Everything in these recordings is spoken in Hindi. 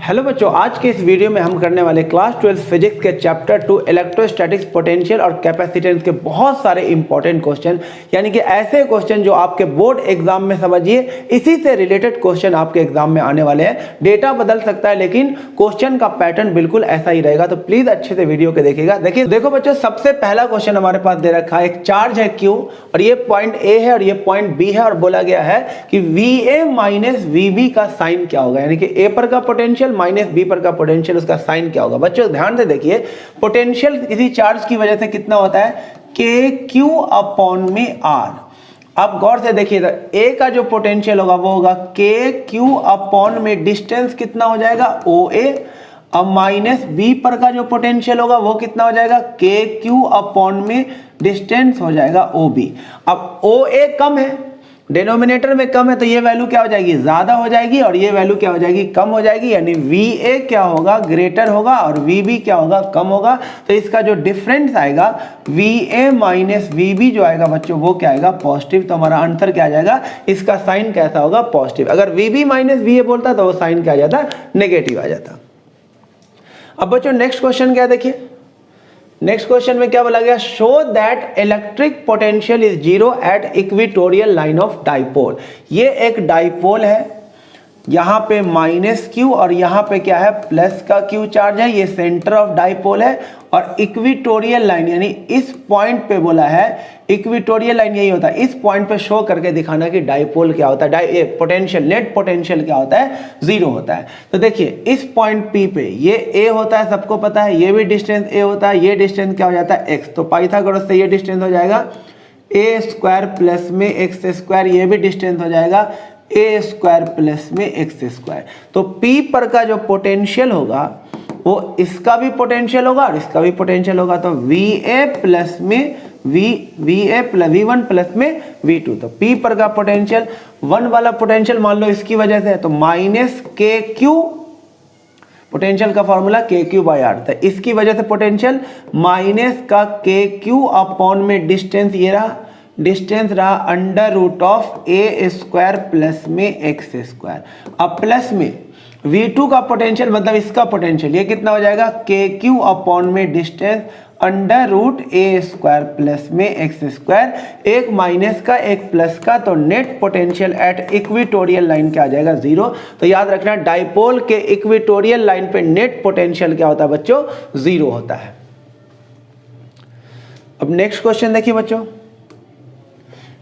हेलो बच्चों, आज के इस वीडियो में हम करने वाले क्लास 12 फिजिक्स के चैप्टर 2 इलेक्ट्रोस्टैटिक्स पोटेंशियल और कैपेसिटेंस के बहुत सारे इंपॉर्टेंट क्वेश्चन, यानी कि ऐसे क्वेश्चन जो आपके बोर्ड एग्जाम में समझिए इसी से रिलेटेड क्वेश्चन आपके एग्जाम में आने वाले हैं। डेटा बदल सकता है लेकिन क्वेश्चन का पैटर्न बिल्कुल ऐसा ही रहेगा, तो प्लीज अच्छे से वीडियो के देखिएगा। देखो बच्चों, सबसे पहला क्वेश्चन हमारे पास दे रखा है, एक चार्ज है Q और ये पॉइंट A है और ये पॉइंट B है और बोला गया है कि VA माइनस VB का साइन क्या होगा, यानी कि A पर का पोटेंशियल माइनस बी पर का पोटेंशियल, उसका साइन क्या होगा। बच्चों ध्यान से देखिए, पोटेंशियल किसी चार्ज की वजह से कितना होता है, KQ अपॉन में R। अब गौर से देखिएगा, A का जो पोटेंशियल होगा वो होगा KQ अपॉन में डिस्टेंस कितना हो जाएगा OA। अब माइनस बी पर का जो पोटेंशियल होगा वो कितना हो जाएगा KQ अपॉन में डिस्टेंस हो जाएगा OB। अब OA कम है, डिनोमिनेटर में कम है, तो ये वैल्यू क्या हो जाएगी, ज्यादा हो जाएगी और ये वैल्यू क्या हो जाएगी, कम हो जाएगी, यानी VA क्या होगा, ग्रेटर होगा और VB क्या होगा, कम होगा। तो इसका जो डिफरेंस आएगा VA माइनस VB जो आएगा बच्चों वो क्या आएगा, पॉजिटिव। तो हमारा आंसर क्या आ जाएगा, इसका साइन कैसा होगा, पॉजिटिव। अगर VB माइनस VA बोलता तो वो साइन क्या आ जाता, नेगेटिव आ जाता। अब बच्चों नेक्स्ट क्वेश्चन क्या, देखिए नेक्स्ट क्वेश्चन में क्या बोला गया, show that electric potential is zero eight equatorial line of dipole. ये एक डाइपोल है, यहाँ पे माइनस Q और यहाँ पे क्या है, प्लस का Q चार्ज है, ये सेंटर ऑफ डाइपोल है और इक्वेटोरियल लाइन यानी इस पॉइंट पे बोला है, इक्वेटोरियल लाइन यही होता है, इस पॉइंट पे शो करके दिखाना कि डाइपोल क्या होता है, पोटेंशियल नेट पोटेंशियल क्या होता है, जीरो होता है। तो देखिए इस पॉइंट P पे ये A होता है, सबको पता है, ये भी डिस्टेंस A होता है, ये डिस्टेंस क्या हो जाता है x। तो पाइथागोरस से ये डिस्टेंस हो जाएगा a स्क्वायर प्लस में x स्क्वायर, ये भी डिस्टेंस हो जाएगा a स्क्वायर प्लस में x स्क्वायर। तो P पर का जो पोटेंशियल होगा वो इसका भी पोटेंशियल होगा और इसका भी पोटेंशियल होगा, तो VA प्लस में V1 प्लस में V2। तो P पर का पोटेंशियल 1 वाला पोटेंशियल मान लो इसकी वजह से है, तो माइनस KQ, पोटेंशियल का फॉर्मूला KQ बाई R था, इसकी वजह से पोटेंशियल माइनस का KQ अपॉन में डिस्टेंस, ये रहा डिस्टेंस रहा under root of A square plus में x स्क्वायर। अब प्लस में V2 का पोटेंशियल मतलब इसका पोटेंशियल, ये कितना हो जाएगा KQ अपॉन में distance under root A square plus में x स्क्वायर, एक माइनस का एक प्लस का, तो net potential at equatorial line क्या आ जाएगा, जीरो। तो याद रखना डाइपोल के इक्वेटोरियल लाइन पे नेट पोटेंशियल क्या होता है बच्चों, जीरो होता है। अब नेक्स्ट क्वेश्चन देखिए बच्चों,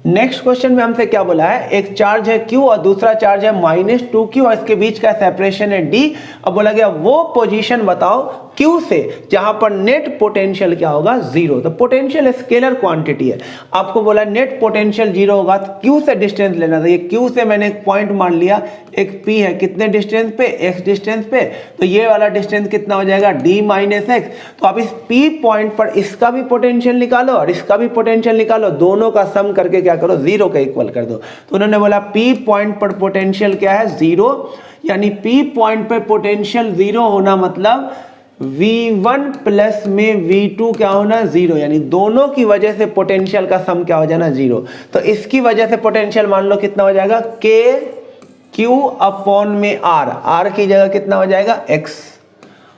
नेक्स्ट क्वेश्चन में हमसे क्या बोला है, एक चार्ज है Q और दूसरा चार्ज है माइनस 2Q और इसके बीच का सेपरेशन है D। अब बोला गया वो पोजीशन बताओ Q से जहां पर नेट पोटेंशियल क्या होगा, जीरो। तो पोटेंशियल स्केलर क्वांटिटी है, आपको बोला नेट पोटेंशियल जीरो होगा तो Q से डिस्टेंस लेना था। ये Q से मैंने एक पॉइंट मान लिया, एक P है, कितने डिस्टेंस पे, x डिस्टेंस पे, तो ये वाला डिस्टेंस कितना हो जाएगा D माइनस x। तो अब इस P पॉइंट पर इसका भी पोटेंशियल निकालो और इसका भी पोटेंशियल निकालो, दोनों का सम करके क्या करो, जीरो का इक्वल कर दो। तो उन्होंने बोला P पॉइंट पर पोटेंशियल क्या है, जीरो, यानी P पॉइंट पर पोटेंशियल जीरो होना मतलब V1 प्लस में V2 क्या होना, जीरो, यानी दोनों की वजह से पोटेंशियल का सम क्या हो जाना, जीरो। तो इसकी वजह से पोटेंशियल मान लो कितना हो जाएगा, KQ अपॉन में R की जगह कितना हो जाएगा x,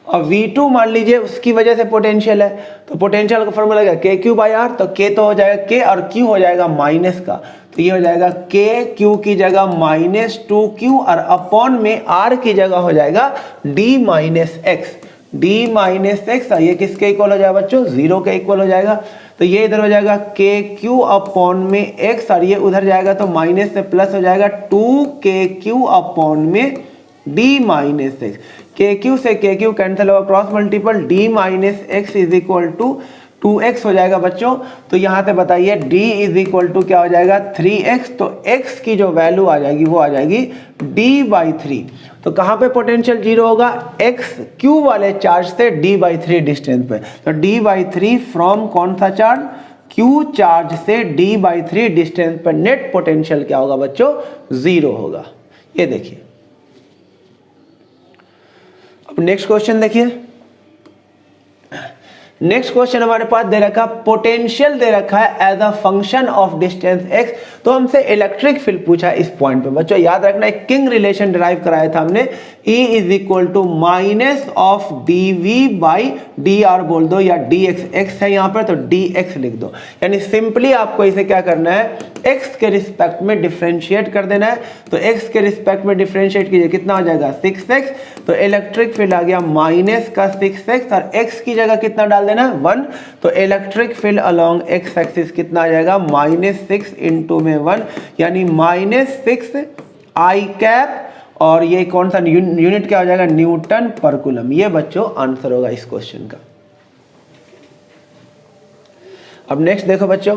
और V2 मान लीजिए उसकी वजह से पोटेंशियल है, तो पोटेंशियल का फॉर्मूला क्या, KQ बाई R। तो K तो हो जाएगा K और Q हो जाएगा माइनस का, तो ये हो जाएगा KQ की जगह माइनस 2Q और अपॉन में R की जगह हो जाएगा D minus x, D minus x, ये किसके इक्वल हो जाएगा बच्चों, जीरो के इक्वल हो जाएगा। तो ये इधर हो जाएगा KQ अपॉन में x और ये उधर जाएगा तो माइनस से प्लस हो जाएगा 2KQ अपॉन में D माइनस एक्स। KQ से KQ कैंसिल होगा, cross multiple, D minus x is equal to 2x हो जाएगा बच्चों। तो यहाँ से बताइए D इज इक्वल टू क्या हो जाएगा, 3x। तो x की जो वैल्यू आ जाएगी वो आ जाएगी D बाई 3। तो कहाँ पे पोटेंशियल जीरो होगा, x Q वाले चार्ज से D बाई 3 डिस्टेंस पे। तो D बाई 3 फ्रॉम कौन सा चार्ज, Q चार्ज से D बाई 3 डिस्टेंस पर नेट पोटेंशियल क्या होगा बच्चों, जीरो होगा। ये देखिए अब नेक्स्ट क्वेश्चन देखिए, नेक्स्ट क्वेश्चन हमारे पास दे रखा पोटेंशियल दे रखा है as a function of distance x। तो हमसे इलेक्ट्रिक फील्ड पूछा इस पॉइंट पे। बच्चों याद रखना, एक किंग रिलेशन डिराइव कराया था हमने, E is equal to minus of dv by dr बोल दो, या dx, x है यहाँ पर तो dx लिख दो। यानी सिंपली आपको इसे क्या करना है, x के रिस्पेक्ट में डिफरेंशिएट कर देना है। तो x के रिस्पेक्ट में डिफरेंशिएट कीजिए, कितना हो जाएगा 6x, तो इलेक्ट्रिक फील्ड आ गया माइनस का 6x, और x की जगह कितना डाल देना है 1, तो electric field along x axis कितना आ जाएगा -6 इंटू में 1, यानी -6 I कैप, और ये कौन सा यूनिट क्या हो जाएगा, न्यूटन पर कूलम। ये बच्चों आंसर होगा इस क्वेश्चन का। अब नेक्स्ट देखो बच्चों,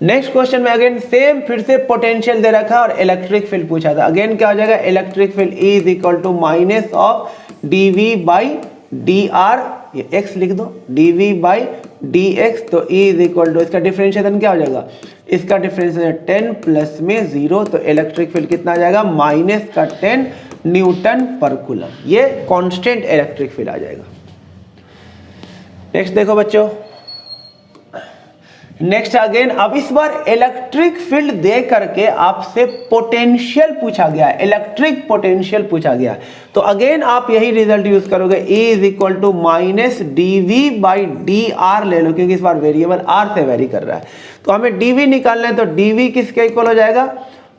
नेक्स्ट क्वेश्चन में अगेन सेम फिर से पोटेंशियल दे रखा और इलेक्ट्रिक फील्ड पूछा था। अगेन क्या हो जाएगा, electric field E is equal to minus of dv by dr, ये x लिख दो, dv बाई dx, तो E इज इक्वल टू इसका डिफरेंशिएशन क्या हो जाएगा, इसका डिफरेंशिएशन 10 प्लस में 0, तो इलेक्ट्रिक फील्ड कितना आ जाएगा माइनस का 10 न्यूटन पर कूलम। ये कांस्टेंट इलेक्ट्रिक फील्ड आ जाएगा। नेक्स्ट देखो बच्चों, नेक्स्ट अगेन अब इस बार इलेक्ट्रिक फील्ड दे करके आपसे पोटेंशियल पूछा गया है, इलेक्ट्रिक पोटेंशियल पूछा गया है। तो अगेन आप यही रिजल्ट यूज करोगे, E is equal to minus dv by dr ले लो, क्योंकि इस बार वेरिएबल r से वेरी कर रहा है। तो हमें dv निकालना है, तो dv किसके इक्वल हो जाएगा,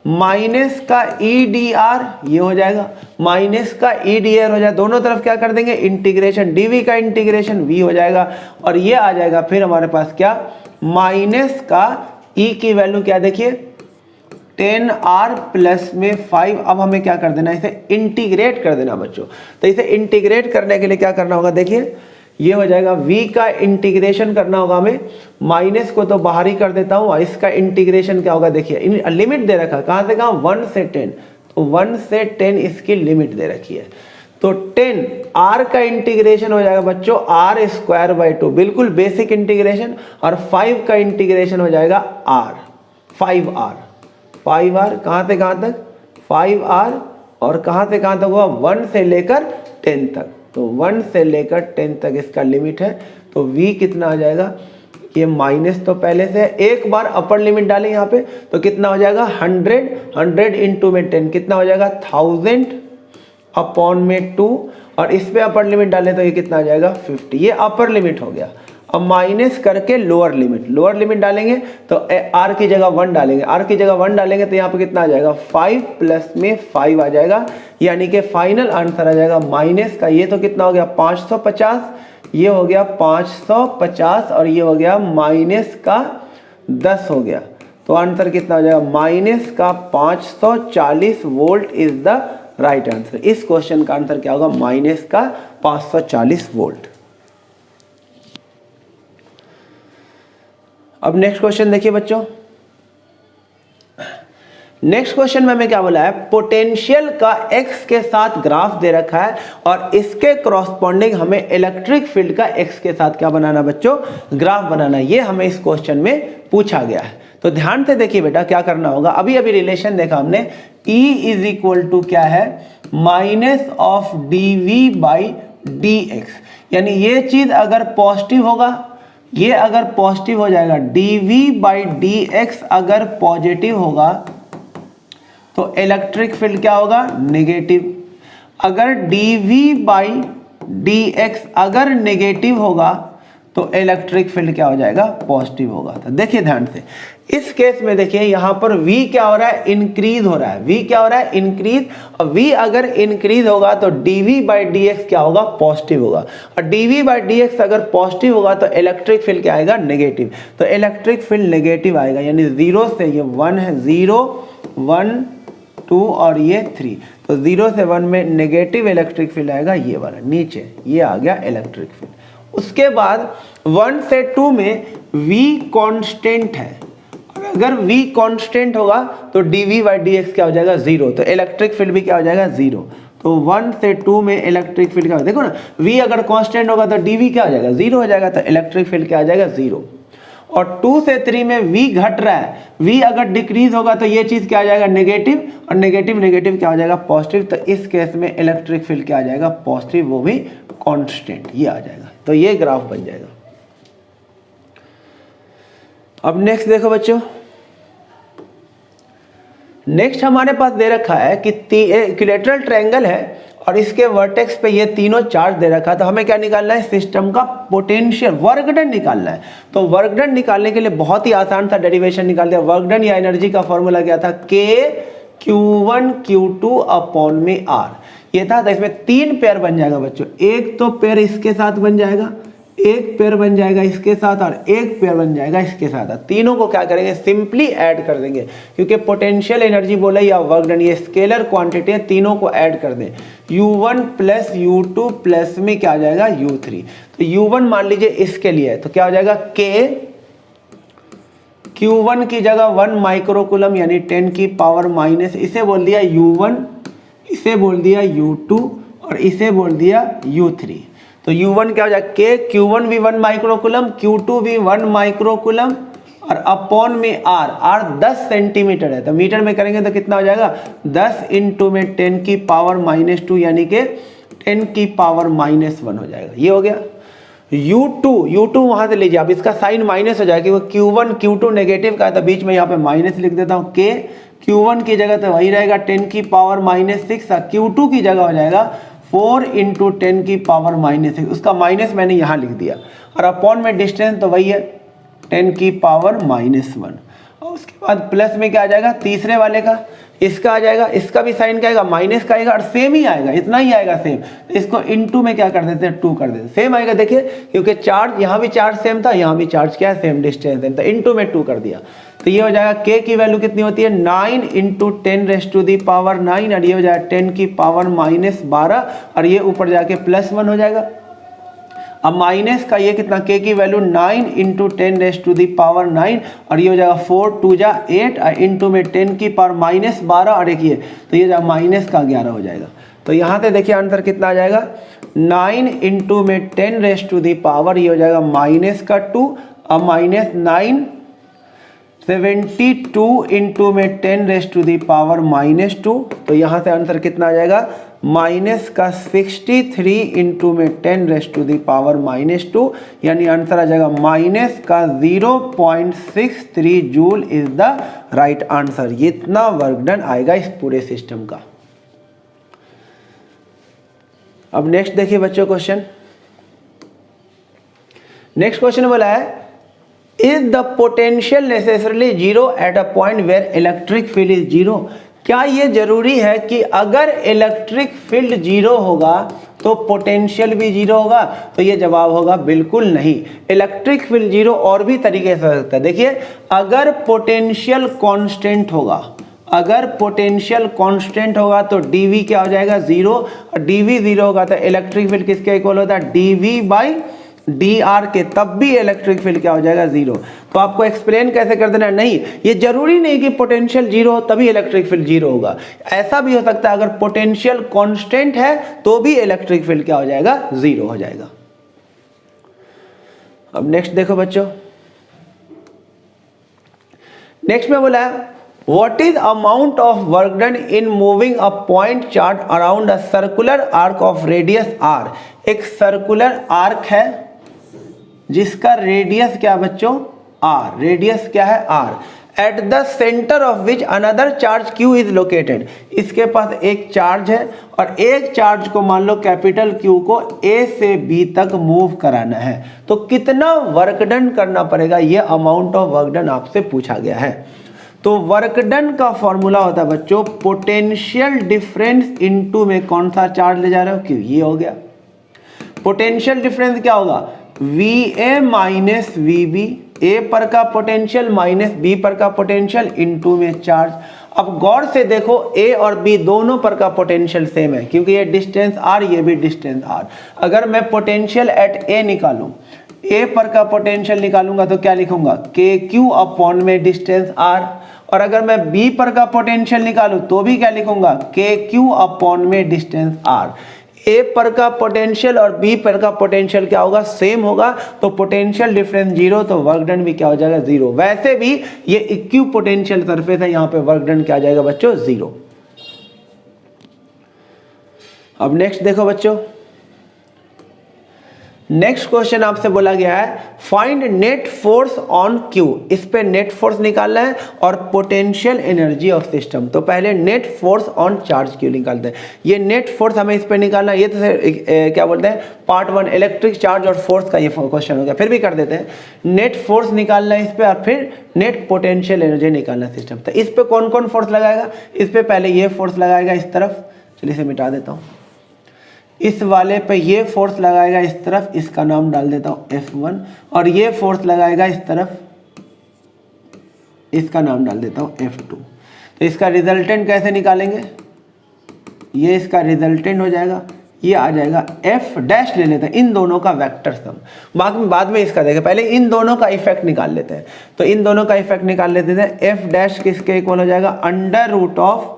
माइनस का e dr, ये हो जाएगा माइनस का e dr हो जाएगा, दोनों तरफ क्या कर देंगे इंटीग्रेशन, dv का इंटीग्रेशन v हो जाएगा, और ये आ जाएगा फिर हमारे पास क्या, माइनस का e की वैल्यू क्या देखिए 10r प्लस में 5। अब हमें क्या कर देना है, इसे इंटीग्रेट कर देना बच्चों। तो इसे इंटीग्रेट करने के लिए क्या करना होगा, देखिए ये हो जाएगा v का इंटीग्रेशन करना होगा हमें, माइनस को तो बाहर ही कर देता हूँ, इसका इंटीग्रेशन क्या होगा, देखिए लिमिट दे रखा, कहाँ से कहाँ 1 से 10, तो 1 से 10 इसकी लिमिट दे रखी है। तो 10 r का इंटीग्रेशन हो जाएगा बच्चों r स्क्वायर बाई 2, बिल्कुल बेसिक इंटीग्रेशन, और 5 का इंटीग्रेशन हो जाएगा r, 5r कहाँ से कहाँ तक 5r, और कहाँ से कहाँ तक हुआ 1 से लेकर 10 तक, तो 1 से लेकर 10 तक इसका लिमिट है। तो v कितना आ जाएगा, ये माइनस तो पहले से है, एक बार अपर लिमिट डालें यहाँ पे, तो कितना हो जाएगा 100 इंटू में 10 कितना हो जाएगा 1000 अपॉन में 2, और इस पे अपर लिमिट डालें तो ये कितना आ जाएगा 50, ये अपर लिमिट हो गया। अब माइनस करके लोअर लिमिट डालेंगे, तो r की जगह 1 डालेंगे, r की जगह 1 डालेंगे तो यहाँ पे कितना आ जाएगा 5 प्लस में 5 आ जाएगा, यानी कि फाइनल आंसर आ जाएगा माइनस का, ये तो कितना हो गया 550, ये हो गया 550, और ये हो गया माइनस का 10 हो गया, तो आंसर कितना हो जाएगा माइनस का 540 volt is the right answer. इस क्वेश्चन का आंसर क्या होगा, माइनस का 540 वोल्ट। अब नेक्स्ट क्वेश्चन देखिए बच्चों, नेक्स्ट क्वेश्चन में हमें क्या बोला है, पोटेंशियल का x के साथ ग्राफ दे रखा है, और इसके करस्पॉन्डिंग हमें इलेक्ट्रिक फील्ड का x के साथ क्या बनाना बच्चों, ग्राफ बनाना। ये हमें इस क्वेश्चन में पूछा गया है। तो ध्यान से देखिए बेटा क्या करना होगा, अभी रिलेशन देखा हमने, E इज इक्वल टू क्या है minus of dv by dx, यानी ये चीज अगर पॉजिटिव होगा, ये अगर पॉजिटिव हो जाएगा, dv बाई dx अगर पॉजिटिव होगा तो इलेक्ट्रिक फील्ड क्या होगा नेगेटिव, अगर dv बाई dx अगर नेगेटिव होगा तो इलेक्ट्रिक फील्ड क्या हो जाएगा पॉजिटिव होगा। तो देखिए ध्यान से, इस केस में देखिए यहाँ पर v क्या हो रहा है, इंक्रीज हो रहा है, v क्या हो रहा है इंक्रीज, और v अगर इंक्रीज होगा तो dv बाई dx क्या होगा पॉजिटिव होगा, और dv बाई dx अगर पॉजिटिव होगा तो इलेक्ट्रिक फील्ड क्या आएगा नेगेटिव, तो इलेक्ट्रिक फील्ड नेगेटिव आएगा, यानी 0 से ये 1 है, 0 1 2 और ये 3, तो 0 से 1 में नेगेटिव इलेक्ट्रिक फील्ड आएगा, ये वाला नीचे ये आ गया इलेक्ट्रिक फील्ड। उसके बाद 1 से 2 में v कांस्टेंट है, अगर v कांस्टेंट होगा तो dv बाई dx क्या हो जाएगा 0, तो इलेक्ट्रिक फील्ड भी क्या हो जाएगा 0। तो 1 से 2 में इलेक्ट्रिक फील्ड क्या हो, देखो ना v अगर कांस्टेंट होगा तो dv क्या हो जाएगा 0 हो जाएगा, तो इलेक्ट्रिक फील्ड क्या आ जाएगा 0। और 2 से 3 में v घट रहा है, v अगर डिक्रीज होगा तो ये चीज क्या आ जाएगा नेगेटिव, और नेगेटिव क्या हो जाएगा पॉजिटिव, तो इस केस में इलेक्ट्रिक फील्ड क्या आ जाएगा पॉजिटिव, वो भी कांस्टेंट, ये आ जाएगा। तो ये ग्राफ बन जाएगा। अब नेक्स्ट देखो बच्चों, नेक्स्ट हमारे पास दे रखा है कि इक्विलैटरल ट्रायंगल है और इसके वर्टेक्स पे ये तीनों चार्ज दे रखा है। तो हमें क्या निकालना है, सिस्टम का पोटेंशियल वर्क डन निकालना है। तो वर्क डन निकालने के लिए बहुत ही आसान था, डेरिवेशन निकाल दिया। वर्क डन या एनर्जी का फॉर्मूला क्या था, K Q1 Q2 अपॉन में R ये था। तो इसमें 3 पेयर बन जाएगा बच्चों, एक तो पेयर इसके साथ बन जाएगा, एक पेयर बन जाएगा इसके साथ और एक पेयर बन जाएगा इसके साथ। तीनों को क्या करेंगे, सिंपली ऐड कर देंगे, क्योंकि पोटेंशियल एनर्जी बोला या वर्क डन ये स्केलर क्वांटिटी है, तीनों को ऐड कर दें। U1 प्लस U2 प्लस में क्या आ जाएगा U3। तो U1 मान लीजिए इसके लिए, तो क्या हो जाएगा K Q1 की जगह 1 माइक्रोकूलम यानी 10 की पावर माइनस, इसे बोल दिया U1, इसे बोल दिया U2 और इसे बोल दिया U3। तो U1 क्या हो जाएगा, K Q1 भी 1 माइक्रोकूलम, Q2 भी 1 माइक्रोकूलम और अपॉन में R 10 सेंटीमीटर है। तो मीटर में करेंगे तो कितना हो जाएगा, 10 इंटू में 10 की पावर -2 यानी कि 10 की पावर -1 हो जाएगा। ये हो गया। U2 वहां से लीजिए, अब इसका साइन माइनस हो जाएगा क्योंकि Q1 Q2 नेगेटिव का है, तो बीच में यहाँ पे माइनस लिख देता हूँ। K Q1 की जगह तो वही रहेगा 10 की पावर -6 और Q2 की जगह हो जाएगा 4 इंटू 10 की पावर -6, उसका माइनस मैंने यहाँ लिख दिया। और अपॉन में डिस्टेंस तो वही है 10 की पावर -1 और उसके बाद प्लस में क्या आ जाएगा, तीसरे वाले का इसका आ जाएगा, इसका भी साइन क्या आएगा, माइनस का आएगा और सेम ही आएगा, इतना ही आएगा सेम। तो इसको इनटू में क्या कर देते हैं, 2 कर देते हैं, सेम आएगा। देखिए क्योंकि चार्ज यहाँ भी चार्ज सेम था, यहाँ भी चार्ज क्या है, सेम डिस्टेंस है, तो इनटू में 2 कर दिया। तो ये हो जाएगा K की वैल्यू कितनी होती है, 9 इंटू 10⁻⁹ और ये हो जाएगा 10 की पावर -12 और ये ऊपर जाके +1 हो जाएगा। अब माइनस का ये कितना, K की वैल्यू 9 इंटू 10⁻⁹ और ये हो जाएगा 4 2 जा 8 और इंटू में 10 की पावर -12 और एक ये, तो ये जाएगा माइनस का 11 हो जाएगा। तो यहाँ से देखिए आंसर कितना आ जाएगा, 9 इंटू में 10⁻, ये हो जाएगा माइनस का 2 और -9 72 इंटू में 10⁻⁻²। तो यहाँ से आंसर कितना आ जाएगा, माइनस का 63 इंटू में 10⁻⁻², यानी आंसर आ जाएगा माइनस का 0.63 joule is the right answer. ये इतना वर्क डन आएगा इस पूरे सिस्टम का। अब नेक्स्ट देखिए बच्चों क्वेश्चन, नेक्स्ट क्वेश्चन बोला है, is the potential necessarily zero at a point where electric field is zero. क्या ये जरूरी है कि अगर इलेक्ट्रिक फील्ड जीरो होगा तो पोटेंशियल भी जीरो होगा? तो ये जवाब होगा बिल्कुल नहीं। इलेक्ट्रिक फील्ड जीरो और भी तरीके से हो सकता है। देखिए अगर पोटेंशियल कांस्टेंट होगा, अगर पोटेंशियल कांस्टेंट होगा तो dv क्या हो जाएगा, जीरो, और dv जीरो होगा तो इलेक्ट्रिक फील्ड किसके इक्वल होता है, dv बाई dr के, तब भी इलेक्ट्रिक फील्ड क्या हो जाएगा, जीरो। तो आपको एक्सप्लेन कैसे कर देना, नहीं ये जरूरी नहीं कि पोटेंशियल जीरो हो तभी इलेक्ट्रिक फील्ड जीरो होगा, ऐसा भी हो सकता है अगर पोटेंशियल कांस्टेंट है तो भी इलेक्ट्रिक फील्ड क्या हो जाएगा, जीरो हो जाएगा। अब नेक्स्ट देखो बच्चों, नेक्स्ट में बोला है what is amount of work done in moving a point charge around a circular arc of radius r। एक सर्कुलर आर्क है जिसका रेडियस क्या बच्चों, r, रेडियस क्या है r, at the centre of which another charge q is located. इसके पास एक चार्ज है और एक चार्ज को मान लो कैपिटल Q को A से B तक मूव कराना है, तो कितना वर्क डन करना पड़ेगा, ये अमाउंट ऑफ वर्क डन आपसे पूछा गया है। तो वर्क डन का फॉर्मूला होता है बच्चों पोटेंशियल डिफरेंस इनटू में कौन सा चार्ज ले जा रहे हो, Q, ये हो गया। पोटेंशियल डिफरेंस क्या होगा, VA माइनस VB, A पर का पोटेंशियल माइनस B पर का पोटेंशियल इनटू में चार्ज। अब गौर से देखो A और B दोनों पर का पोटेंशियल सेम है क्योंकि ये डिस्टेंस R, ये भी डिस्टेंस R। अगर मैं पोटेंशियल एट A निकालूं, A पर का पोटेंशियल निकालूंगा तो क्या लिखूंगा, KQ अपॉन में डिस्टेंस R, और अगर मैं B पर का पोटेंशियल निकालूं तो भी क्या लिखूंगा, KQ अपॉन में डिस्टेंस R। A पर का पोटेंशियल और B पर का पोटेंशियल क्या होगा, सेम होगा, तो पोटेंशियल डिफरेंस जीरो, तो वर्क डन भी क्या हो जाएगा, जीरो। वैसे भी ये इक्यू पोटेंशियल सरफेस है, यहाँ पे वर्क डन क्या आ जाएगा बच्चों, जीरो। अब नेक्स्ट देखो बच्चों, नेक्स्ट क्वेश्चन आपसे बोला गया है find net force on Q. इस पे नेट फोर्स निकालना है और पोटेंशियल एनर्जी ऑफ सिस्टम। तो पहले net force on charge Q निकालते हैं। ये नेट फोर्स हमें इस पे निकालना है। ये तो क्या बोलते हैं पार्ट 1 इलेक्ट्रिक चार्ज और फोर्स का ये क्वेश्चन हो गया। फिर भी कर देते हैं, नेट फोर्स निकालना है इस पे और फिर नेट पोटेंशियल एनर्जी निकालना है सिस्टम। तो इस पे कौन कौन फोर्स लगाएगा, इस पे पहले ये फोर्स लगाएगा इस तरफ, चलिए इसे मिटा देता हूँ। इस वाले पे ये फोर्स लगाएगा इस तरफ, इसका नाम डाल देता हूँ F1, और ये फोर्स लगाएगा इस तरफ, इसका नाम डाल देता हूँ F2। तो इसका रिजल्टेंट कैसे निकालेंगे, ये इसका रिजल्टेंट हो जाएगा, ये आ जाएगा F डैश ले लेते हैं, इन दोनों का वेक्टर सम। बाद में इसका देखें, पहले इन दोनों का इफेक्ट निकाल लेते हैं। तो इन दोनों का इफेक्ट निकाल लेते हैं। F डैश किसके इक्वल हो जाएगा, under root of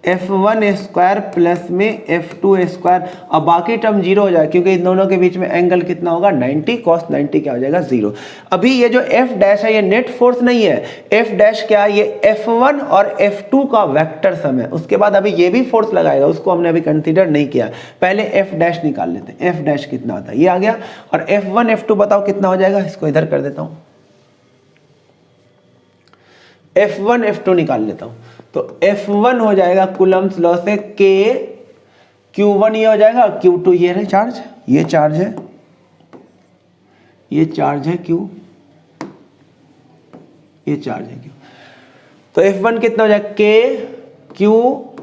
F1 square plus में F2 स्क्वायर। अब बाकी टर्म जीरो हो जाएगा क्योंकि इन दोनों के बीच में एंगल कितना होगा 90, कॉस 90 क्या हो जाएगा 0। अभी ये जो F डैश है ये नेट फोर्स नहीं है, F डैश क्या है, ये F1 और F2 का वेक्टर सम है। उसके बाद अभी ये भी फोर्स लगाएगा, उसको हमने अभी कंसीडर नहीं किया। पहले F डैश निकाल लेते हैं, F डैश कितना आता है, ये आ गया। और F1 F2 बताओ कितना हो जाएगा, इसको इधर कर देता हूँ, F1 F2 निकाल लेता हूँ। तो F1 हो जाएगा कूलम्स लॉ से K Q1 ये हो जाएगा, Q2 ये है चार्ज, ये चार्ज है, ये चार्ज है Q, ये चार्ज है Q। तो F1 कितना हो जाएगा K Q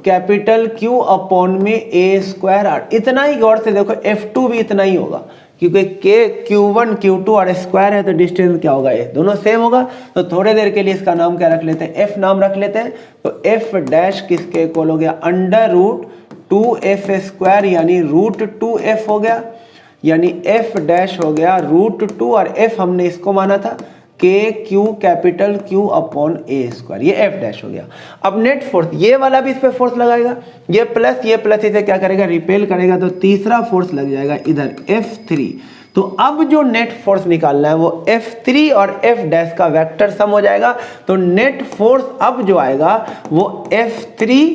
capital Q upon में A स्क्वायर R। इतना ही गौर से देखो, F2 भी इतना ही होगा क्योंकि K Q1 Q2 और स्क्वायर है तो डिस्टेंस क्या होगा, ये दोनों सेम होगा। तो थोड़े देर के लिए इसका नाम क्या रख लेते हैं, F नाम रख लेते हैं। तो F डैश किसके इक्वल हो गया, अंडर रूट 2F स्क्वायर यानी रूट 2F हो गया, यानी F डैश हो गया रूट 2 और F हमने इसको माना था K Q capital Q upon A square, ये F डैश हो गया। अब नेट फोर्स, ये वाला भी इस पे फोर्स लगाएगा, ये प्लस इसे क्या करेगा, रिपेल करेगा। तो तीसरा फोर्स लग जाएगा इधर F3। तो अब जो नेट फोर्स निकालना है वो F3 और F डैश का वेक्टर सम हो जाएगा। तो नेट फोर्स अब जो आएगा वो F3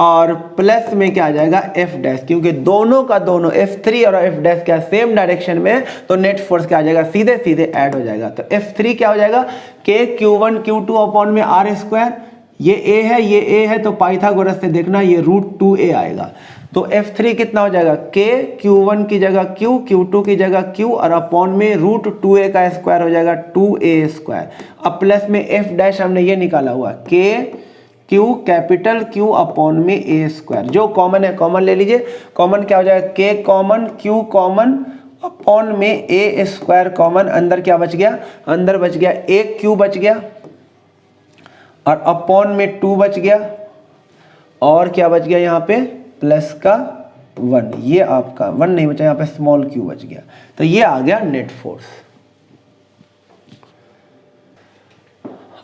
और प्लस में क्या आ जाएगा F डैश, क्योंकि दोनों का दोनों F3 और F डैश क्या सेम डायरेक्शन में, तो नेट फोर्स क्या आ जाएगा, सीधे सीधे ऐड हो जाएगा। तो F3 क्या हो जाएगा, K Q1 Q2 अपॉन में R स्क्वायर, ये A है ये A है, तो पाइथागोरस से देखना ये रूट 2A आएगा। तो F3 कितना हो जाएगा, K Q1 की जगह Q, Q2 की जगह Q और अपॉन में रूट 2A का स्क्वायर हो जाएगा 2A स्क्वायर। अब प्लस में F डैश हमने ये निकाला हुआ K Q capital Q upon में A स्क्वायर, जो कॉमन है कॉमन ले लीजिए। कॉमन क्या हो जाएगा, K common Q common upon में A स्क्वायर कॉमन, अंदर क्या बच गया, अंदर बच गया एक Q बच गया और अपॉन में 2 बच गया और क्या बच गया यहाँ पे प्लस का 1, ये आपका 1 नहीं बचा, यहाँ पे स्मॉल q बच गया। तो ये आ गया नेट फोर्स।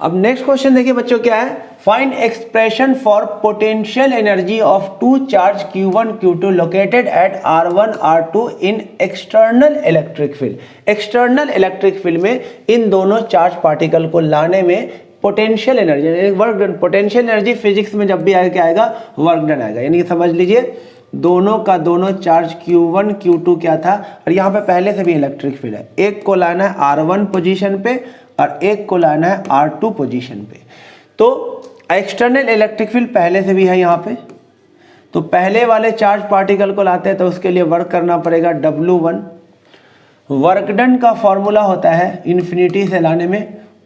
अब नेक्स्ट क्वेश्चन देखिए बच्चों क्या है, find expression for potential energy of two charge Q1 Q2 located at R1 R2 in external electric field. External electric field में इन दोनों चार्ज पार्टिकल को लाने में potential energy work done. Potential energy physics में जब भी आएगा क्या आएगा, वर्क डन आएगा। यानी समझ लीजिए दोनों का दोनों चार्ज Q1 Q2 क्या था, और यहाँ पे पहले से भी इलेक्ट्रिक फील्ड है, एक को लाना है R1 पोजीशन पे और एक को लाना है R2 पोजीशन पे। तो एक्सटर्नल इलेक्ट्रिक फील्ड पहले से भी है यहाँ पे, तो पहले वाले चार्ज पार्टिकल को लाते हैं तो उसके लिए वर्क करना पड़ेगा W1। वर्क डन का फॉर्मूला होता है इन्फिनिटी से लाने में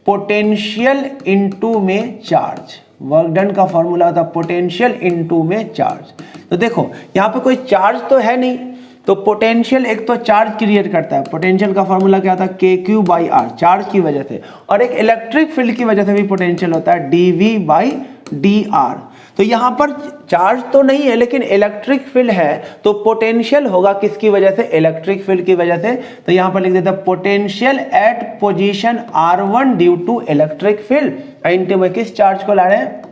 पोटेंशियल इनटू में चार्ज। वर्क डन का फॉर्मूला होता है पोटेंशियल इनटू में चार्ज। तो देखो यहाँ पे कोई चार्ज तो है नहीं, तो पोटेंशियल एक तो चार्ज क्रिएट करता है, पोटेंशियल का फॉर्मूला क्या था KQ/R, चार्ज की वजह से, और एक इलेक्ट्रिक फील्ड की वजह से भी पोटेंशियल होता है dV/dR। तो यहाँ पर चार्ज तो नहीं है लेकिन इलेक्ट्रिक फील्ड है, तो पोटेंशियल होगा किसकी वजह से, इलेक्ट्रिक फील्ड की वजह से। तो यहाँ पर लिख देते हैं potential at position R1 due to electric field. Into में किस चार्ज को ला रहे हैं,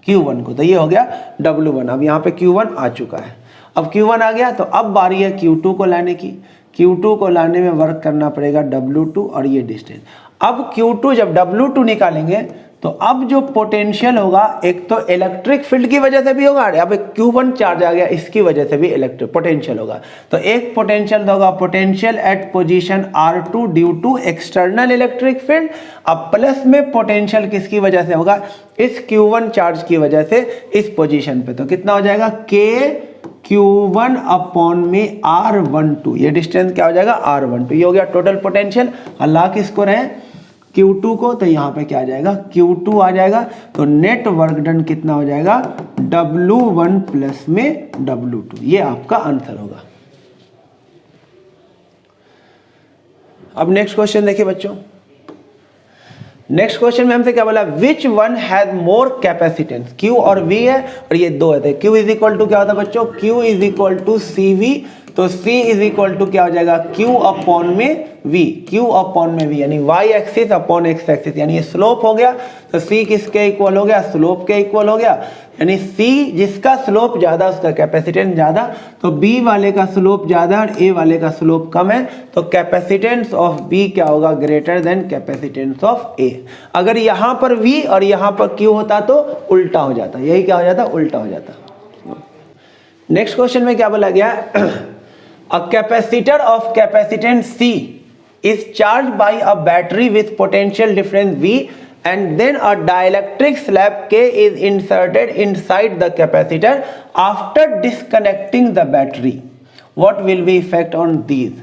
Q1 को। तो ये हो गया W1। अब यहाँ पे Q1 आ चुका है, अब Q1 आ गया, तो अब बारी है Q2 को लाने की। Q2 को लाने में वर्क करना पड़ेगा W2 और ये डिस्टेंस। अब Q2 जब W2 निकालेंगे तो अब जो पोटेंशियल होगा एक तो इलेक्ट्रिक फील्ड की वजह से भी होगा, अब Q1 चार्ज आ गया इसकी वजह से भी इलेक्ट्रिक पोटेंशियल होगा। तो एक पोटेंशियल होगा potential at position R2 due to external electric field. अब प्लस में पोटेंशियल किसकी वजह से होगा, इस Q1 चार्ज की वजह से इस पोजीशन पे। तो कितना हो जाएगा K Q1 अपॉन में R12, ये डिस्टेंस क्या हो जाएगा R12, ये हो गया टोटल पोटेंशियल। अल्लाह किसको रहे Q2 को, तो यहाँ पे क्या आ जाएगा Q2 आ जाएगा। तो नेट वर्क डन कितना हो जाएगा W1 प्लस में W2, ये आपका आंसर होगा। अब नेक्स्ट क्वेश्चन देखिए बच्चों, नेक्स्ट क्वेश्चन में हमसे क्या बोला, which one has more capacitance, Q और V है और ये दो है। Q इज इक्वल टू क्या होता है बच्चों, Q is equal to CV, तो C इज इक्वल टू क्या हो जाएगा Q अपॉन में V, Q अपॉन में V, यानी Y axis upon X axis, यानी ये स्लोप हो गया। तो C किसके इक्वल हो गया, स्लोप के इक्वल हो गया, यानी C जिसका स्लोप ज्यादा उसका कैपेसिटेंस ज्यादा। तो B वाले का स्लोप ज्यादा और A वाले का स्लोप कम है, तो कैपेसिटेंस ऑफ B क्या होगा, greater than capacitance of A। अगर यहाँ पर V और यहाँ पर Q होता तो उल्टा हो जाता, यही क्या हो जाता, उल्टा हो जाता। नेक्स्ट क्वेश्चन में क्या बोला गया, a capacitor of capacitance C is charged by a battery with potential difference V, and then a dielectric slab K is inserted inside the capacitor after disconnecting the battery. What will be effect on these?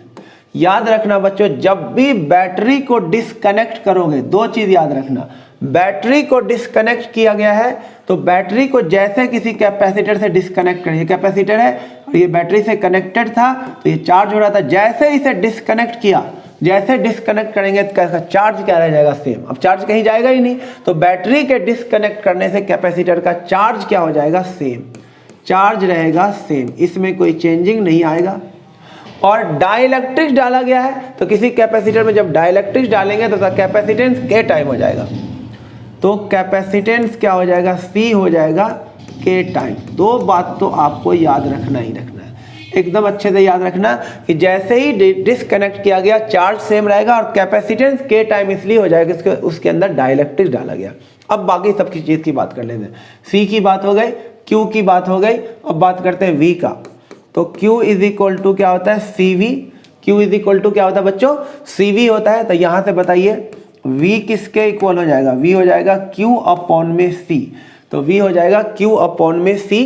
याद रखना बच्चों, जब भी बैटरी को डिस्कनेक्ट करोगे, दो चीज याद रखना, बैटरी को डिस्कनेक्ट किया गया है तो बैटरी को जैसे किसी कैपेसिटर से डिस्कनेक्ट करें, ये कैपेसिटर है और ये बैटरी से कनेक्टेड था तो ये चार्ज हो रहा था, जैसे इसे डिस्कनेक्ट किया, जैसे डिस्कनेक्ट करेंगे तो चार्ज क्या रह जाएगा, सेम। अब चार्ज कहीं जाएगा ही नहीं, तो बैटरी के डिस्कनेक्ट करने से कैपेसिटर का चार्ज क्या हो जाएगा, सेम, चार्ज रहेगा सेम, इसमें कोई चेंजिंग नहीं आएगा। और डाइलेक्ट्रिक्स डाला गया है तो किसी कैपेसिटर में जब डाइलेक्ट्रिक्स डालेंगे तो कैपेसिटेंस के टाइम हो जाएगा, तो कैपेसिटेंस क्या हो जाएगा, C हो जाएगा के टाइम। दो बात तो आपको याद रखना ही रखना है, एकदम अच्छे से याद रखना कि जैसे ही डिस्कनेक्ट किया गया चार्ज सेम रहेगा और कैपेसिटेंस के टाइम इसलिए हो जाएगा कि उसके अंदर डाइलेक्ट्रिक्स डाला गया। अब बाकी सबकी चीज़ की बात कर लेते हैं, C की बात हो गई, Q की बात हो गई, अब बात करते हैं V का। तो Q इज इक्वल टू क्या होता है, CV, Q is equal to क्या होता है बच्चों, CV होता है। तो यहाँ से बताइए V किसके इक्वल हो जाएगा, V हो जाएगा Q अपॉन में C, तो V हो जाएगा Q अपॉन में C।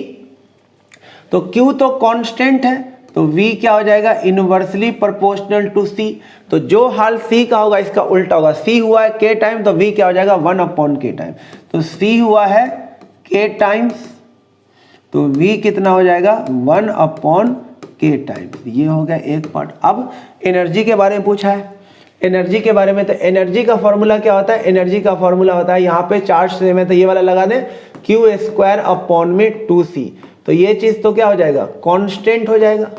तो Q तो कांस्टेंट है तो V क्या हो जाएगा, इनवर्सली प्रोपोर्शनल टू C। तो जो हाल C का होगा इसका उल्टा होगा, C हुआ है K टाइम तो V क्या हो जाएगा 1 अपॉन K टाइम। तो C हुआ है K टाइम्स तो V कितना हो जाएगा 1 अपॉन K टाइम्स, ये हो गया एक पार्ट। अब एनर्जी के बारे में पूछा है, एनर्जी के बारे में, तो एनर्जी का फॉर्मूला क्या होता है, एनर्जी का फॉर्मूला होता है, यहाँ पे चार्ज सेम है तो ये वाला लगा दें, Q स्क्वायर अपॉन में 2C। तो ये चीज तो क्या हो जाएगा, कांस्टेंट हो जाएगा।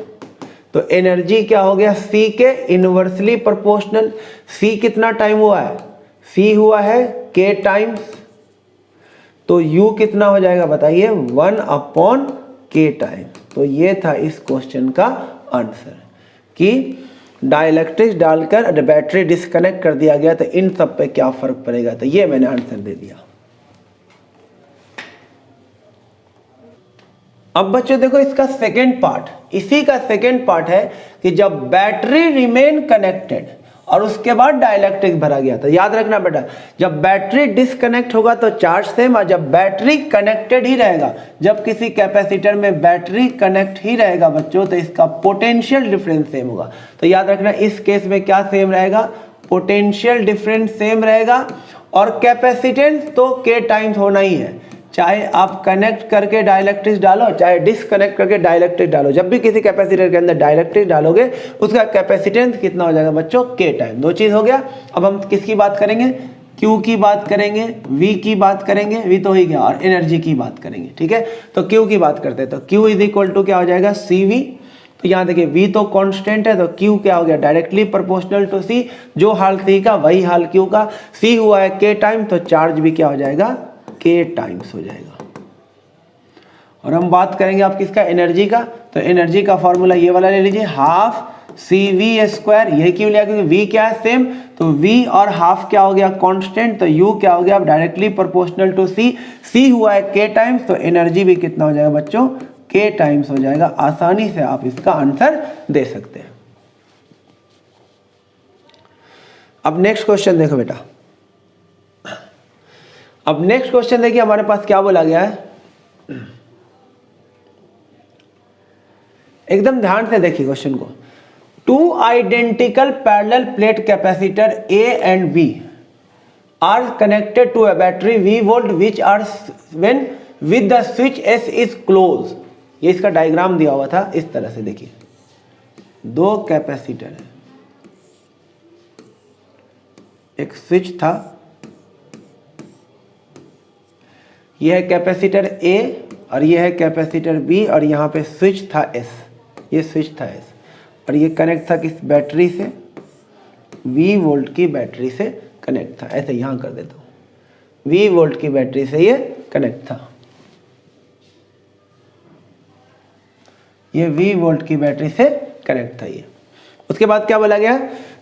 तो एनर्जी क्या हो गया, C के इनवर्सली प्रोपोर्शनल। C कितना टाइम हुआ है, C हुआ है K टाइम्स, तो U कितना हो जाएगा बताइए 1 अपॉन K टाइम। तो ये था इस क्वेश्चन का आंसर कि डाइलेक्ट्रिक्स डालकर बैटरी डिस्कनेक्ट कर दिया गया तो इन सब पे क्या फर्क पड़ेगा, तो ये मैंने आंसर दे दिया। अब बच्चों देखो इसका सेकेंड पार्ट, इसी का सेकेंड पार्ट है कि जब बैटरी रिमेन कनेक्टेड और उसके बाद डाइलेक्ट्रिक भरा गया, तो याद रखना बेटा, जब बैटरी डिस्कनेक्ट होगा तो चार्ज सेम, और जब बैटरी कनेक्टेड ही रहेगा, जब किसी कैपेसिटर में बैटरी कनेक्ट ही रहेगा बच्चों तो इसका पोटेंशियल डिफरेंस सेम होगा। तो याद रखना इस केस में क्या सेम रहेगा, पोटेंशियल डिफरेंस सेम रहेगा, और कैपेसिटेंस तो K टाइम्स होना ही है, चाहे आप कनेक्ट करके डाइलेक्ट्रिक्स डालो चाहे डिस्कनेक्ट करके डाइलेक्ट्रिक्स डालो, जब भी किसी कैपेसिटर के अंदर डाइलेक्ट्रिक्स डालोगे उसका कैपेसिटेंस कितना हो जाएगा बच्चों, K टाइम। दो चीज हो गया। अब हम किसकी बात करेंगे, Q की बात करेंगे, V की बात करेंगे, V तो ही गया, और एनर्जी की बात करेंगे, ठीक है। तो Q की बात करते हैं, तो Q इज इक्वल टू क्या हो जाएगा CV। तो यहाँ देखिए V तो कांस्टेंट है तो Q क्या हो गया, डायरेक्टली प्रोपोर्शनल टू C, जो हाल C का वही हाल Q का। C हुआ है K टाइम तो चार्ज भी क्या हो जाएगा, K टाइम्स हो जाएगा। और हम बात करेंगे आप किसका, एनर्जी का। तो एनर्जी का फॉर्मूला ये वाला ले लीजिए, हाफ CV स्क्वायर। यही क्यों लिया, क्योंकि V क्या है, सेम, तो V और हाफ क्या हो गया, कांस्टेंट, तो U क्या हो गया, अब directly proportional to C। C हुआ है K टाइम्स, तो एनर्जी भी कितना हो जाएगा बच्चों, K टाइम्स हो जाएगा। आसानी से आप इसका आंसर दे सकते हैं। अब नेक्स्ट क्वेश्चन देखो बेटा, अब नेक्स्ट क्वेश्चन देखिए हमारे पास क्या बोला गया है, एकदम ध्यान से देखिए क्वेश्चन को। Two identical parallel plate capacitor A and B are connected to a battery V volt which are when with the switch S is closed। ये इसका डायग्राम दिया हुआ था इस तरह से, देखिए दो कैपेसिटर है, एक स्विच था, यह है कैपेसिटर A और यह है कैपेसिटर B और यहाँ पे स्विच था S, ये स्विच था S और ये कनेक्ट था किस बैटरी से, V वोल्ट की बैटरी से कनेक्ट था। ऐसे यहाँ कर देता हूँ, V वोल्ट की बैटरी से ये कनेक्ट था, ये V वोल्ट की बैटरी से कनेक्ट था ये। उसके बाद क्या बोला गया,